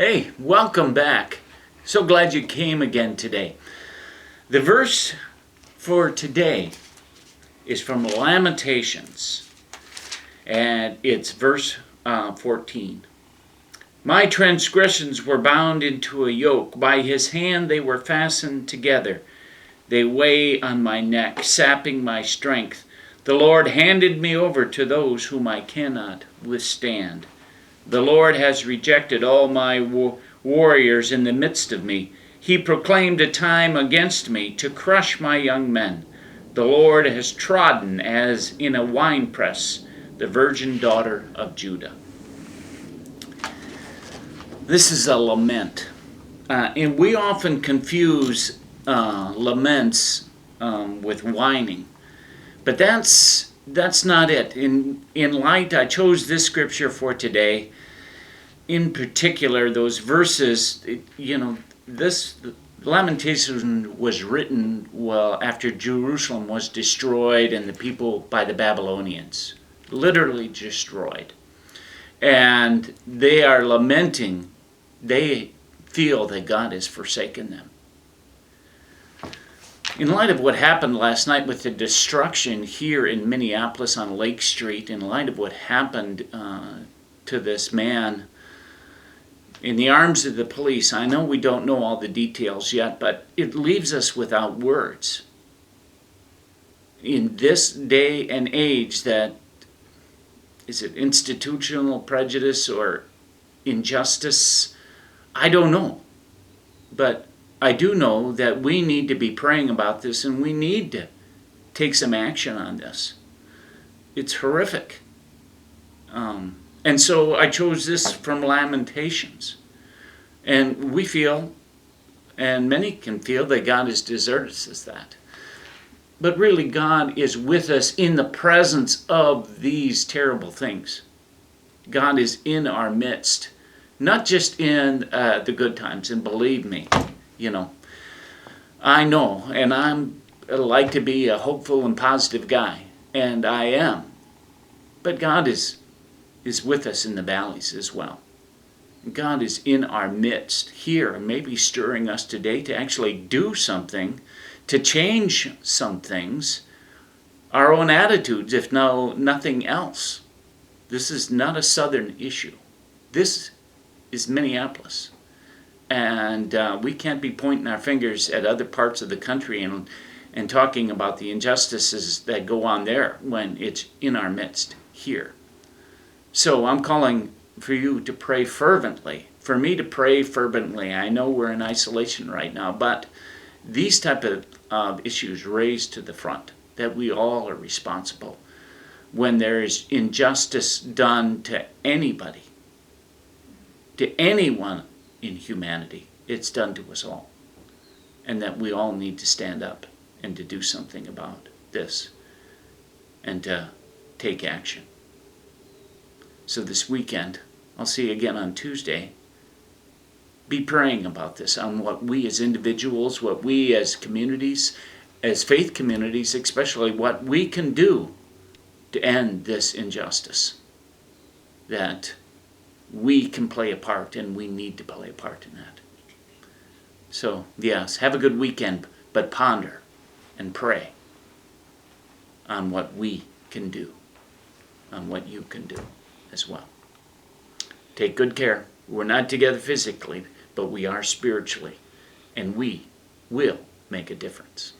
Hey, welcome back. So glad you came again today. The verse for today is from Lamentations, and it's verse 14. My transgressions were bound into a yoke. By his hand they were fastened together. They weigh on my neck, sapping my strength. The Lord handed me over to those whom I cannot withstand. The Lord has rejected all my warriors in the midst of me. He proclaimed a time against me to crush my young men. The Lord has trodden as in a winepress the virgin daughter of Judah. This is a lament. And we often confuse laments with whining. But that's not it. In light, I chose this scripture for today. In particular, those verses, this Lamentation was written after Jerusalem was destroyed and the people by the Babylonians, literally destroyed. And they are lamenting. They feel that God has forsaken them. In light of what happened last night with the destruction here in Minneapolis on Lake Street, in light of what happened to this man in the arms of the police, I know we don't know all the details yet, but it leaves us without words. In this day and age, that is it institutional prejudice or injustice? I don't know. But I do know that we need to be praying about this and we need to take some action on this. It's horrific. And so I chose this from Lamentations. And we feel, and many can feel, that God has deserted us as that. But really, God is with us in the presence of these terrible things. God is in our midst, not just in the good times. And believe me, I know, and I like to be a hopeful and positive guy, and I am. But God is with us in the valleys as well. God is in our midst here, maybe stirring us today to actually do something, to change some things, our own attitudes, if nothing else. This is not a southern issue. This is Minneapolis. And we can't be pointing our fingers at other parts of the country and talking about the injustices that go on there when it's in our midst here. So I'm calling for you to pray fervently, for me to pray fervently. I know we're in isolation right now, but these type of issues raised to the front, that we all are responsible when there is injustice done to anybody, to anyone in humanity. It's done to us all, and that we all need to stand up and to do something about this and to take action. So this weekend, I'll see you again on Tuesday. Be praying about this, on what we as individuals, what we as communities, as faith communities especially, what we can do to end this injustice. That we can play a part, and we need to play a part in that. So, yes, have a good weekend, but ponder and pray on what we can do, on what you can do as well. Take good care. We're not together physically, but we are spiritually, and we will make a difference.